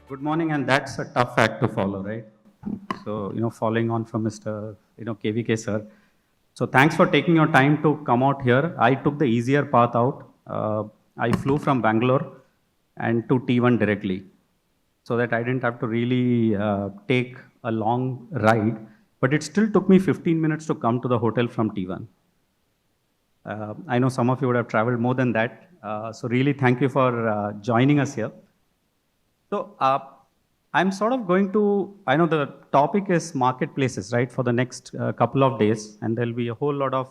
Good morning, and that's a tough act to follow, right? So, following on from Mr. KVK sir. So, thanks for taking your time to come out here. I took the easier path out. I flew from Bangalore and to T1 directly, so that I didn't have to really take a long ride. But it still took me 15 minutes to come to the hotel from T1. I know some of you would have traveled more than that. So, really, thank you for joining us here. So I'm sort of going to, I know the topic is marketplaces, right, for the next couple of days, and there'll be a whole lot of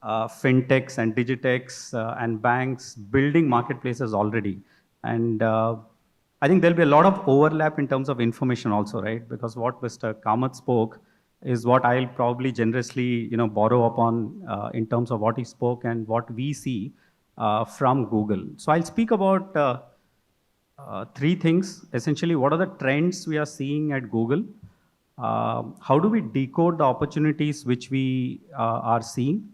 fintechs and digitechs and banks building marketplaces already. And I think there'll be a lot of overlap in terms of information also, right? Because what Mr. Kamath spoke is what I'll probably generously, borrow upon in terms of what he spoke and what we see from Google. So I'll speak about three things. Essentially, what are the trends we are seeing at Google? How do we decode the opportunities which we are seeing?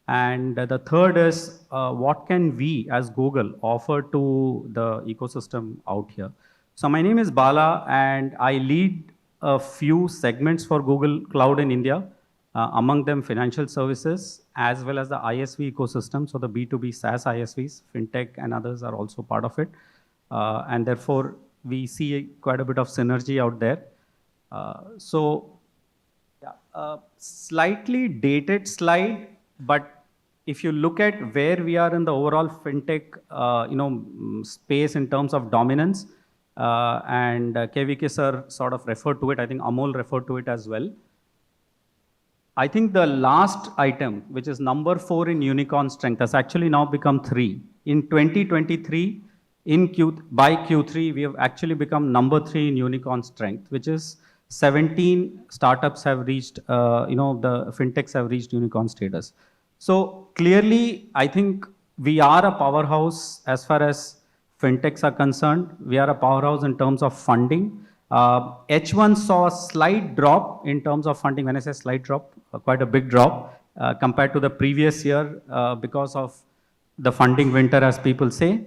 And the third is what can we as Google offer to the ecosystem out here? So my name is Bala, and I lead a few segments for Google Cloud in India, among them financial services as well as the ISV ecosystem. So the B2B SaaS ISVs, fintech and others are also part of it. And therefore, we see quite a bit of synergy out there. So, yeah, slightly dated slide, but if you look at where we are in the overall fintech, space in terms of dominance, and KVK sir sort of referred to it. I think Amol referred to it as well. I think the last item, which is number 4 in unicorn strength, has actually now become 3. In 2023, by Q3, we have actually become number 3 in unicorn strength, which is 17 startups have reached, the fintechs have reached unicorn status. So clearly, I think we are a powerhouse as far as fintechs are concerned. We are a powerhouse in terms of funding. H1 saw a slight drop in terms of funding. When I say slight drop, quite a big drop compared to the previous year because of the funding winter, as people say.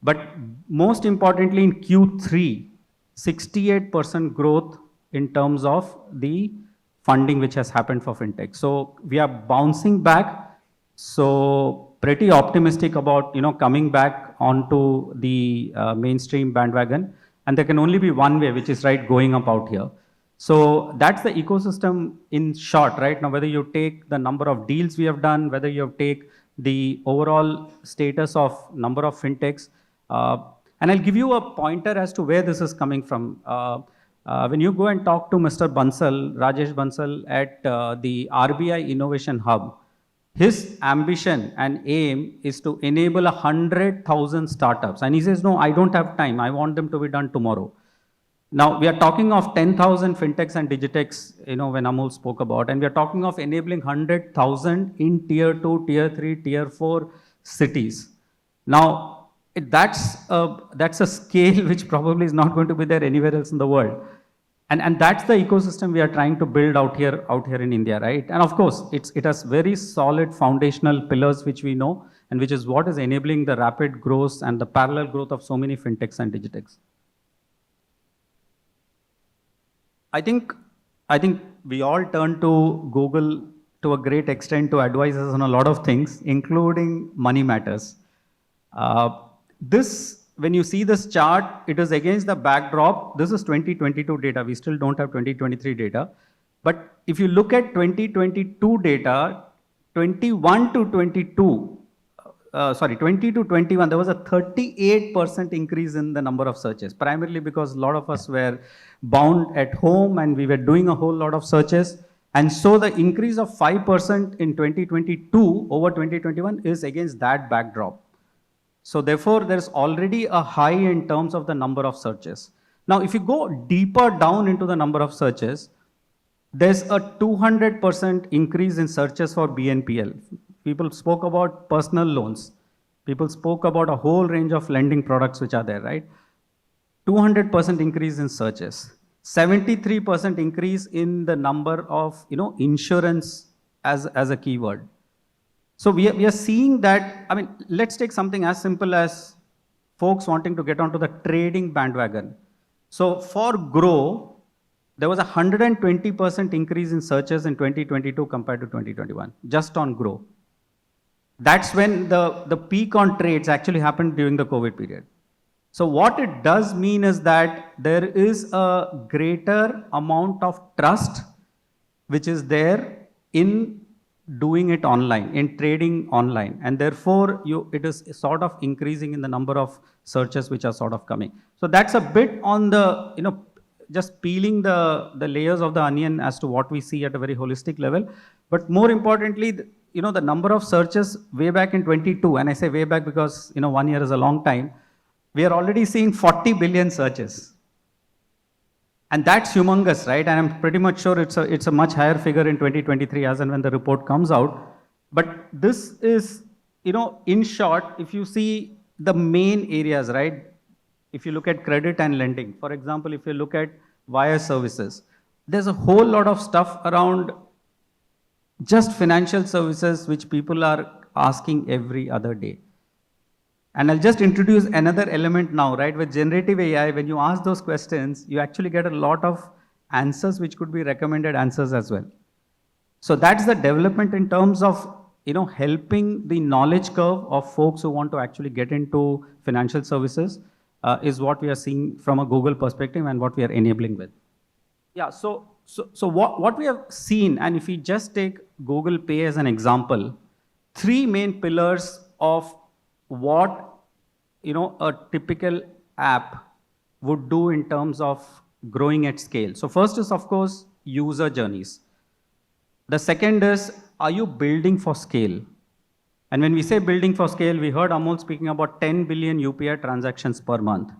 But most importantly, in Q3, 68% growth in terms of the funding which has happened for fintech. So we are bouncing back. So pretty optimistic about coming back onto the mainstream bandwagon. And there can only be one way, which is right going up out here. So that's the ecosystem in short, right? Now, whether you take the number of deals we have done, whether you take the overall status of number of fintechs, and I'll give you a pointer as to where this is coming from. When you go and talk to Mr. Bansal, Rajesh Bansal at the RBI Innovation Hub, his ambition and aim is to enable 100,000 startups. And he says, no, I don't have time. I want them to be done tomorrow. Now, we are talking of 10,000 fintechs and digitechs, when Amol spoke about, and we are talking of enabling 100,000 in tier 2, tier 3, tier 4 cities. Now, that's a scale which probably is not going to be there anywhere else in the world. And that's the ecosystem we are trying to build out here in India, right? And of course, it has very solid foundational pillars which we know, and which is what is enabling the rapid growth and the parallel growth of so many fintechs and digitechs. I think we all turn to Google to a great extent to advise us on a lot of things, including money matters. When you see this chart, it is against the backdrop. This is 2022 data. We still don't have 2023 data. But if you look at 2022 data, 21 to 22, 20 to 21, there was a 38% increase in the number of searches, primarily because a lot of us were bound at home and we were doing a whole lot of searches. And so the increase of 5% in 2022 over 2021 is against that backdrop. So therefore, there's already a high in terms of the number of searches. Now, if you go deeper down into the number of searches, there's a 200% increase in searches for BNPL. People spoke about personal loans. People spoke about a whole range of lending products which are there, right? 200% increase in searches. 73% increase in the number of insurance as a keyword. So we are seeing that. I mean, let's take something as simple as folks wanting to get onto the trading bandwagon. So for Grow, there was a 120% increase in searches in 2022 compared to 2021, just on Grow. That's when the peak on trades actually happened during the COVID period. So what it does mean is that there is a greater amount of trust which is there in doing it online, in trading online, and therefore it is sort of increasing in the number of searches which are sort of coming. So that's a bit on the, just peeling the layers of the onion as to what we see at a very holistic level. But more importantly, the number of searches way back in 22, and I say way back because 1 year is a long time, we are already seeing 40 billion searches. And that's humongous, right? And I'm pretty much sure it's a much higher figure in 2023 as and when the report comes out. But this is, in short, if you see the main areas, right? If you look at credit and lending, for example, if you look at wire services, there's a whole lot of stuff around just financial services which people are asking every other day. And I'll just introduce another element now, right? With generative AI, when you ask those questions, you actually get a lot of answers which could be recommended answers as well. So that's the development in terms of, helping the knowledge curve of folks who want to actually get into financial services is what we are seeing from a Google perspective and what we are enabling with. Yeah, so what we have seen, and if we just take Google Pay as an example, three main pillars of what a typical app would do in terms of growing at scale. So first is, of course, user journeys. The second is, are you building for scale? And when we say building for scale, we heard Amol speaking about 10 billion UPI transactions per month.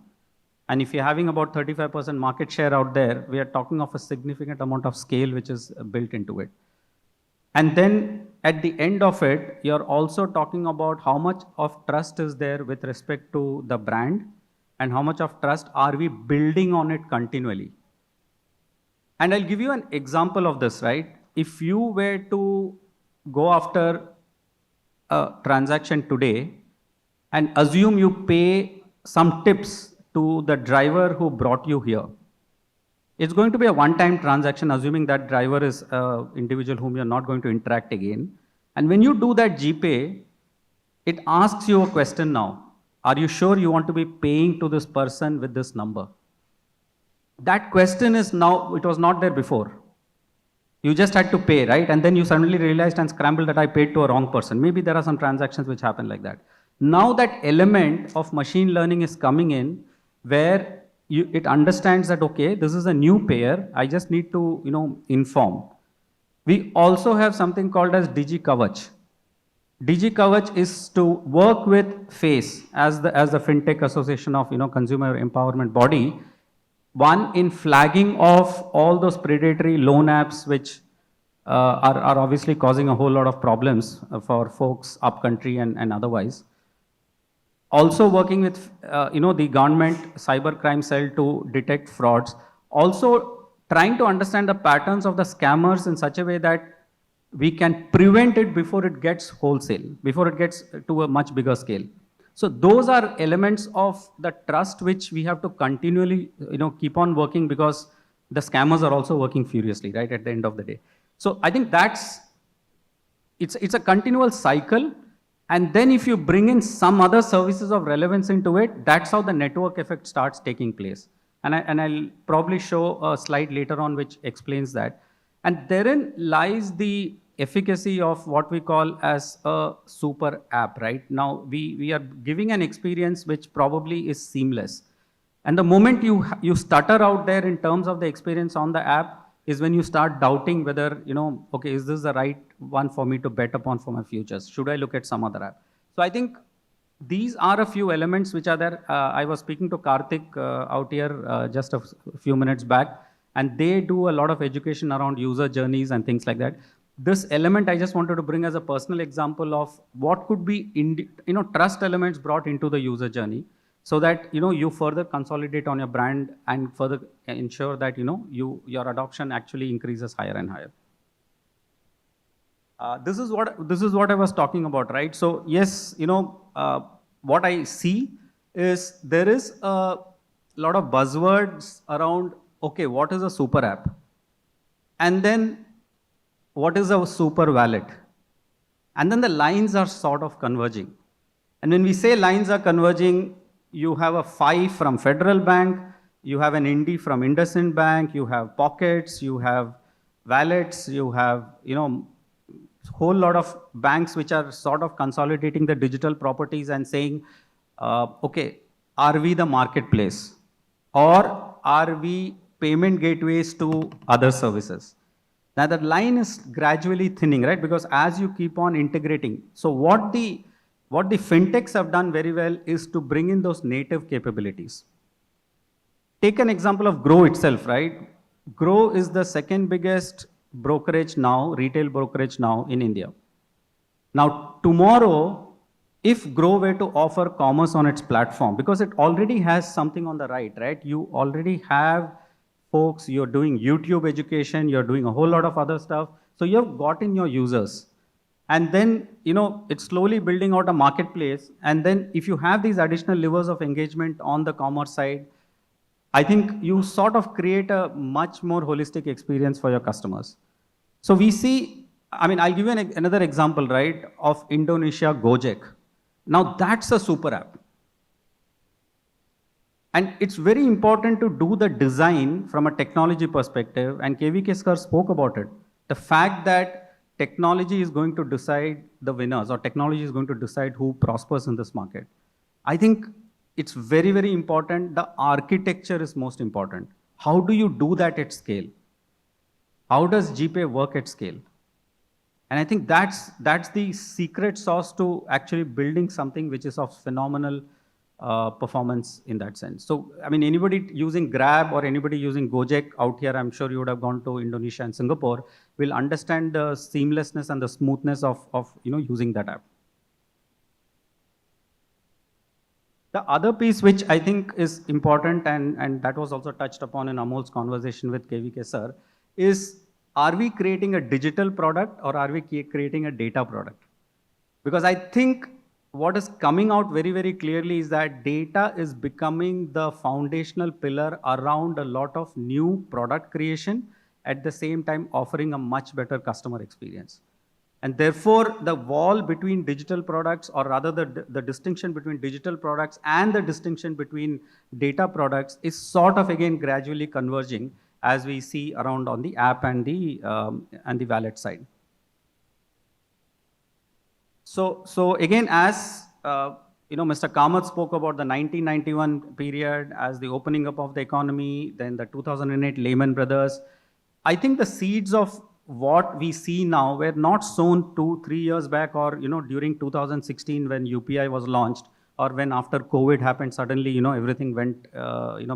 And if you're having about 35% market share out there, we are talking of a significant amount of scale which is built into it. And then at the end of it, you're also talking about how much of trust is there with respect to the brand and how much of trust are we building on it continually. And I'll give you an example of this, right? If you were to go after a transaction today and assume you pay some tips to the driver who brought you here, it's going to be a one-time transaction, assuming that driver is an individual whom you're not going to interact again. And when you do that GPay, it asks you a question now. Are you sure you want to be paying to this person with this number? That question is now, it was not there before. You just had to pay, right? And then you suddenly realized and scrambled that I paid to a wrong person. Maybe there are some transactions which happen like that. Now that element of machine learning is coming in where it understands that, okay, this is a new payer, I just need to, inform. We also have something called as DigiKavach. DigiKavach is to work with FACE as the FinTech Association of, consumer empowerment body. One, in flagging of all those predatory loan apps which are obviously causing a whole lot of problems for folks upcountry and otherwise. Also working with, the government cybercrime cell to detect frauds. Also trying to understand the patterns of the scammers in such a way that we can prevent it before it gets wholesale, before it gets to a much bigger scale. So those are elements of the trust which we have to continually, keep on working because the scammers are also working furiously, right, at the end of the day. So I think it's a continual cycle. And then if you bring in some other services of relevance into it, that's how the network effect starts taking place. And I'll probably show a slide later on which explains that. And therein lies the efficacy of what we call as a super app, right? Now, we are giving an experience which probably is seamless. And the moment you stutter out there in terms of the experience on the app is when you start doubting whether, okay, is this the right one for me to bet upon for my futures? Should I look at some other app? So I think these are a few elements which are there. I was speaking to Karthik out here just a few minutes back, and they do a lot of education around user journeys and things like that. This element I just wanted to bring as a personal example of what could be, trust elements brought into the user journey, so that you further consolidate on your brand and further ensure that your adoption actually increases higher and higher. This is what I was talking about, right? So yes, what I see is there is a lot of buzzwords around, okay, what is a super app? And then what is a super wallet? And then the lines are sort of converging. And when we say lines are converging, you have a five from Federal Bank, you have an Indy from IndusInd Bank, you have pockets, you have wallets, you have, whole lot of banks which are sort of consolidating the digital properties and saying, okay, are we the marketplace or are we payment gateways to other services? Now that line is gradually thinning, right? Because as you keep on integrating, so what the fintechs have done very well is to bring in those native capabilities. Take an example of Grow itself, right? Grow is the second biggest brokerage now, retail brokerage now in India. Now, tomorrow, if Grow were to offer commerce on its platform, because it already has something on the right? You already have folks, you're doing YouTube education, you're doing a whole lot of other stuff. So you've gotten your users. And then, it's slowly building out a marketplace. And then if you have these additional levers of engagement on the commerce side, I think you sort of create a much more holistic experience for your customers. So we see, I'll give you another example, right, of Indonesia Gojek. Now that's a super app. And it's very important to do the design from a technology perspective, and KVK sir spoke about it. The fact that technology is going to decide the winners, or technology is going to decide who prospers in this market. I think it's very, very important. The architecture is most important. How do you do that at scale? How does GPay work at scale? And I think that's the secret sauce to actually building something which is of phenomenal performance in that sense. So, anybody using Grab or anybody using Gojek out here, I'm sure you would have gone to Indonesia and Singapore, will understand the seamlessness and the smoothness of using that app. The other piece which I think is important, and that was also touched upon in Amol's conversation with KVK sir, is are we creating a digital product or are we creating a data product? Because I think what is coming out very, very clearly is that data is becoming the foundational pillar around a lot of new product creation, at the same time offering a much better customer experience. And therefore, the wall between digital products, or rather the distinction between digital products and the distinction between data products, is sort of again gradually converging as we see around on the app and the wallet side. So again, as Mr. Kamath spoke about the 1991 period as the opening up of the economy, then the 2008 Lehman Brothers, I think the seeds of what we see now were not sown 2-3 years back, or during 2016 when UPI was launched, or when after COVID happened, suddenly everything went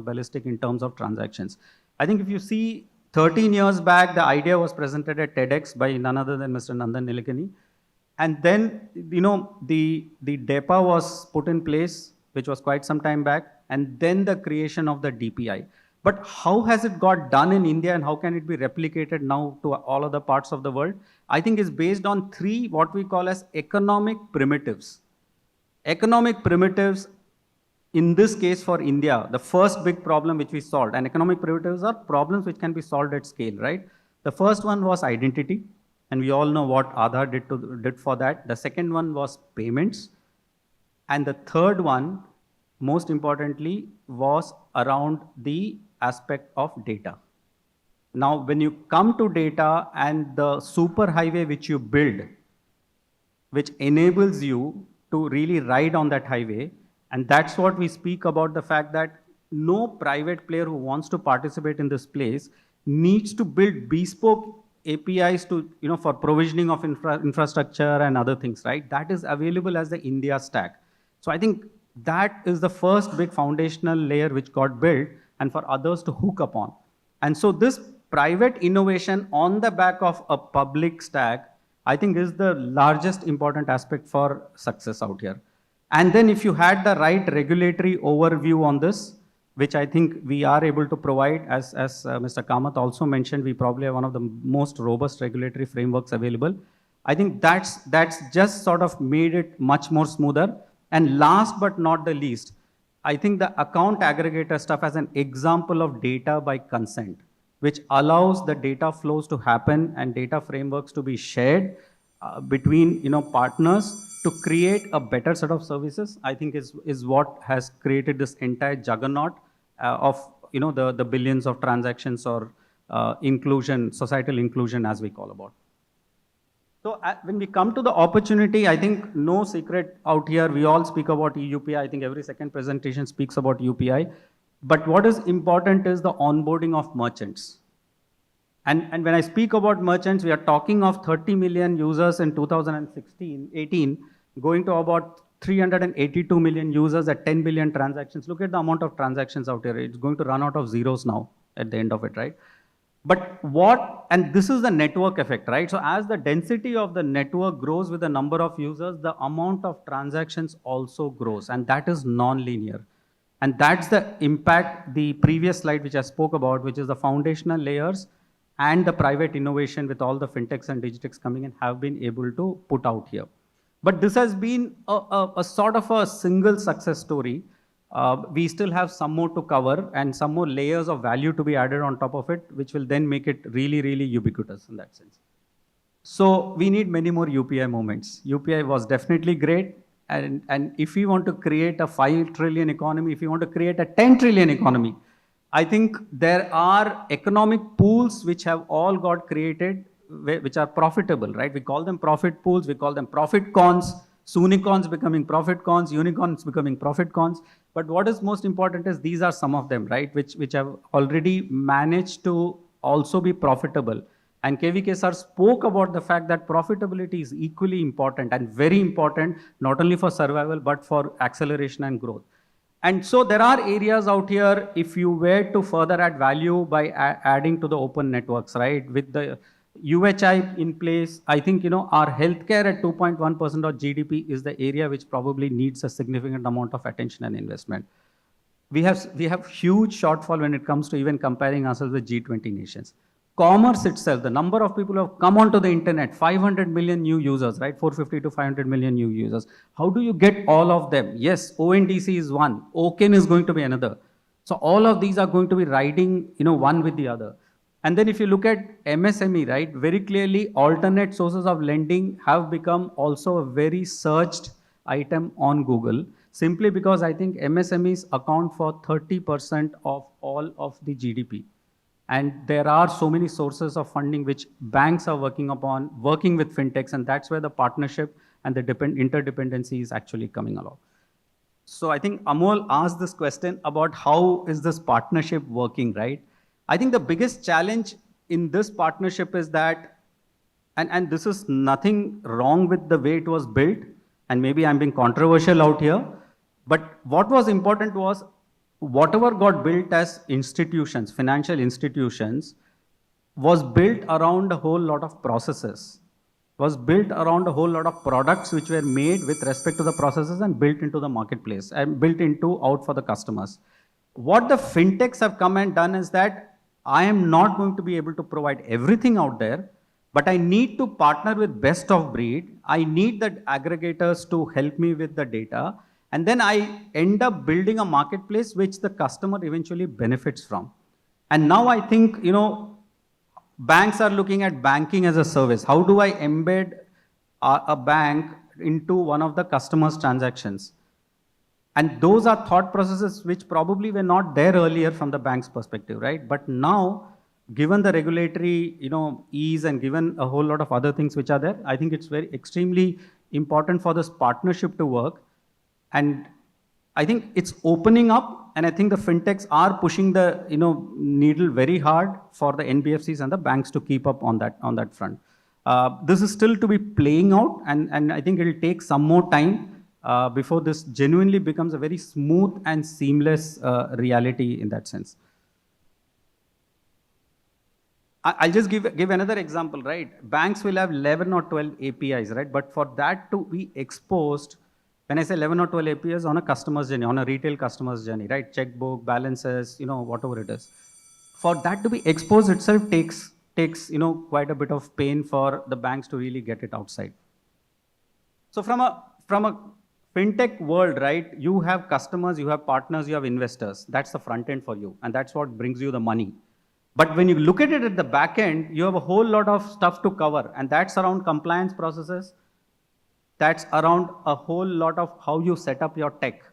ballistic in terms of transactions. I think if you see 13 years back, the idea was presented at TEDx by none other than Mr. Nandan Nilekani. And then, the DEPA was put in place, which was quite some time back, and then the creation of the DPI. But how has it got done in India, and how can it be replicated now to all other parts of the world? I think is based on 3, what we call as economic primitives. Economic primitives, in this case for India, the first big problem which we solved, and economic primitives are problems which can be solved at scale, right? The first one was identity. And we all know what Aadhaar did for that. The second one was payments. And the third one, most importantly, was around the aspect of data. Now, when you come to data and the super highway which you build, which enables you to really ride on that highway, and that's what we speak about, the fact that no private player who wants to participate in this place needs to build bespoke APIs to, for provisioning of infrastructure and other things, right? That is available as the India stack. So I think that is the first big foundational layer which got built, and for others to hook upon. And so this private innovation on the back of a public stack, I think is the largest important aspect for success out here. And then if you had the right regulatory overview on this, which I think we are able to provide, as Mr. Kamath also mentioned, we probably have one of the most robust regulatory frameworks available. I think that's just sort of made it much more smoother. And last but not the least, I think the account aggregator stuff as an example of data by consent, which allows the data flows to happen and data frameworks to be shared between partners to create a better set of services. I think is what has created this entire juggernaut of the billions of transactions or inclusion, societal inclusion as we call about. So when we come to the opportunity, I think no secret out here. We all speak about UPI. I think every second presentation speaks about UPI. But what is important is the onboarding of merchants. And when I speak about merchants, we are talking of 30 million users in 2016-18, going to about 382 million users at 10 billion transactions. Look at the amount of transactions out here. It's going to run out of zeros now at the end of it, right? But and this is the network effect, right? So as the density of the network grows with the number of users, the amount of transactions also grows, and that is non-linear. And that's the impact, the previous slide which I spoke about, which is the foundational layers and the private innovation with all the fintechs and digitechs coming in have been able to put out here. But this has been a sort of a single success story. We still have some more to cover and some more layers of value to be added on top of it, which will then make it really, really ubiquitous in that sense. So we need many more UPI moments. UPI was definitely great. And if we want to create a 5 trillion economy, if you want to create a 10 trillion economy, I think there are economic pools which have all got created, which are profitable, right? We call them profit pools, we call them profit cons, Soonicorns becoming profit cons, unicorns becoming profit cons. But what is most important is these are some of them, right? Which have already managed to also be profitable. And KVK sir spoke about the fact that profitability is equally important and very important, not only for survival, but for acceleration and growth. And so there are areas out here, if you were to further add value by adding to the open networks, right? With the UHI in place, I think, our healthcare at 2.1% of GDP is the area which probably needs a significant amount of attention and investment. We have huge shortfall when it comes to even comparing ourselves with G20 nations. Commerce itself, the number of people who have come onto the internet, 500 million new users, right? 450 to 500 million new users. How do you get all of them? Yes, ONDC is one. OCEN is going to be another. So all of these are going to be riding, one with the other. And then if you look at MSME, right, very clearly alternate sources of lending have become also a very searched item on Google, simply because I think MSMEs account for 30% of all of the GDP. And there are so many sources of funding which banks are working upon, working with fintechs, and that's where the partnership and the interdependency is actually coming along. So I think Amol asked this question about how is this partnership working, right? I think the biggest challenge in this partnership is that, and this is nothing wrong with the way it was built, and maybe I'm being controversial out here, but what was important was whatever got built as institutions, financial institutions, was built around a whole lot of processes, was built around a whole lot of products which were made with respect to the processes and built into the marketplace and built into out for the customers. What the fintechs have come and done is that I am not going to be able to provide everything out there, but I need to partner with best of breed. I need the aggregators to help me with the data. And then I end up building a marketplace which the customer eventually benefits from. And now I think, banks are looking at banking as a service. How do I embed a bank into one of the customer's transactions? And those are thought processes which probably were not there earlier from the bank's perspective, right? But now, given the regulatory, ease and given a whole lot of other things which are there, I think it's very extremely important for this partnership to work. And I think it's opening up, and I think the fintechs are pushing the needle very hard for the NBFCs and the banks to keep up on that front. This is still to be playing out, and I think it will take some more time before this genuinely becomes a very smooth and seamless reality in that sense. I'll just give another example, right? Banks will have 11 or 12 APIs, right? But for that to be exposed, when I say 11 or 12 APIs on a customer's journey, on a retail customer's journey, right? Checkbook, balances, whatever it is. For that to be exposed itself takes quite a bit of pain for the banks to really get it outside. So from a fintech world, right? You have customers, you have partners, you have investors. That's the front end for you, and that's what brings you the money. But when you look at it at the back end, you have a whole lot of stuff to cover, and that's around compliance processes. That's around a whole lot of how you set up your tech,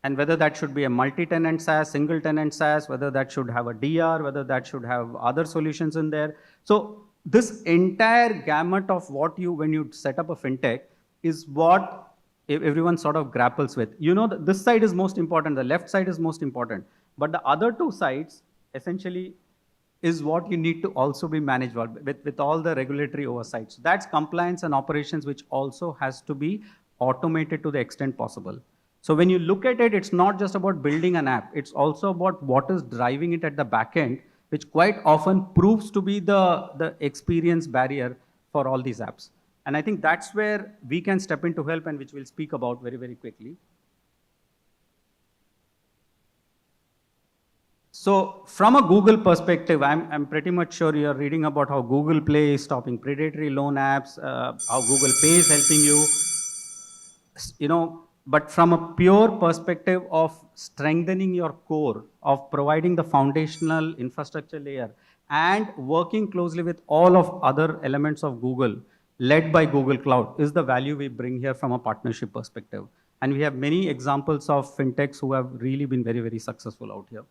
and whether that should be a multi-tenant SaaS, single-tenant SaaS, whether that should have a DR, whether that should have other solutions in there. So this entire gamut of what you, when you set up a fintech, is what everyone sort of grapples with. You know, this side is most important, the left side is most important, but the other two sides essentially is what you need to also be managed with all the regulatory oversight. So that's compliance and operations, which also has to be automated to the extent possible. So when you look at it, it's not just about building an app, it's also about what is driving it at the back end, which quite often proves to be the experience barrier for all these apps. And I think that's where we can step in to help, and which we'll speak about very, very quickly. So from a Google perspective, I'm pretty much sure you're reading about how Google Play is stopping predatory loan apps, how Google Pay is helping you know, but from a pure perspective of strengthening your core, of providing the foundational infrastructure layer, and working closely with all of other elements of Google, led by Google Cloud, is the value we bring here from a partnership perspective. And we have many examples of fintechs who have really been very, very successful out here.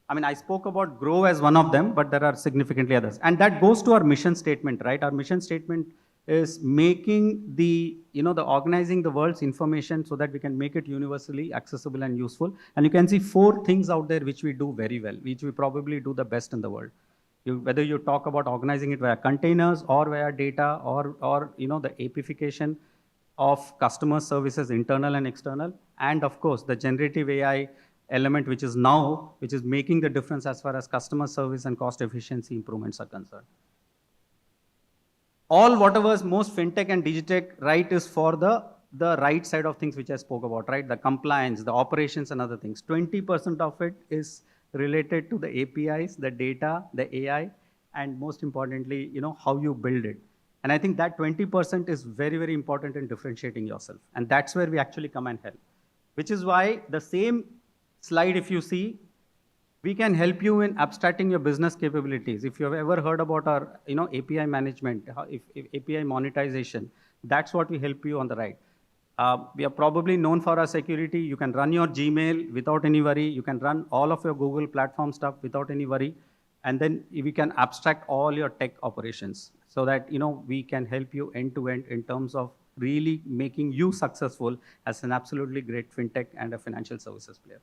I mean, I spoke about Grow as one of them, but there are significantly others. And that goes to our mission statement, right? Our mission statement is making the, the organizing the world's information so that we can make it universally accessible and useful. And you can see 4 things out there which we do very well, which we probably do the best in the world. Whether you talk about organizing it via containers or via data or the apification of customer services, internal and external, and of course, the generative AI element, which is making the difference as far as customer service and cost efficiency improvements are concerned. All whatever is most fintech and digitech, right, is for the right side of things which I spoke about, right? The compliance, the operations and other things. 20% of it is related to the APIs, the data, the AI, and most importantly, how you build it. And I think that 20% is very, very important in differentiating yourself. And that's where we actually come and help. Which is why the same slide, if you see, we can help you in abstracting your business capabilities. If you have ever heard about our API management, if API monetization, that's what we help you on the right. We are probably known for our security. You can run your Gmail without any worry. You can run all of your Google platform stuff without any worry. And then we can abstract all your tech operations so that we can help you end to end in terms of really making you successful as an absolutely great fintech and a financial services player.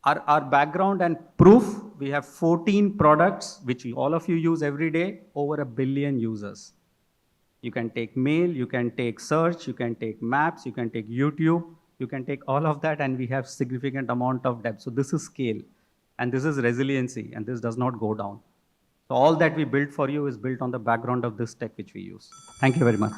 Our background and proof, we have 14 products, which all of you use every day, over 1 billion users. You can take mail, you can take search, you can take maps, you can take YouTube, you can take all of that, and we have significant amount of depth. So this is scale, and this is resiliency, and this does not go down. So all that we built for you is built on the background of this tech which we use. Thank you very much.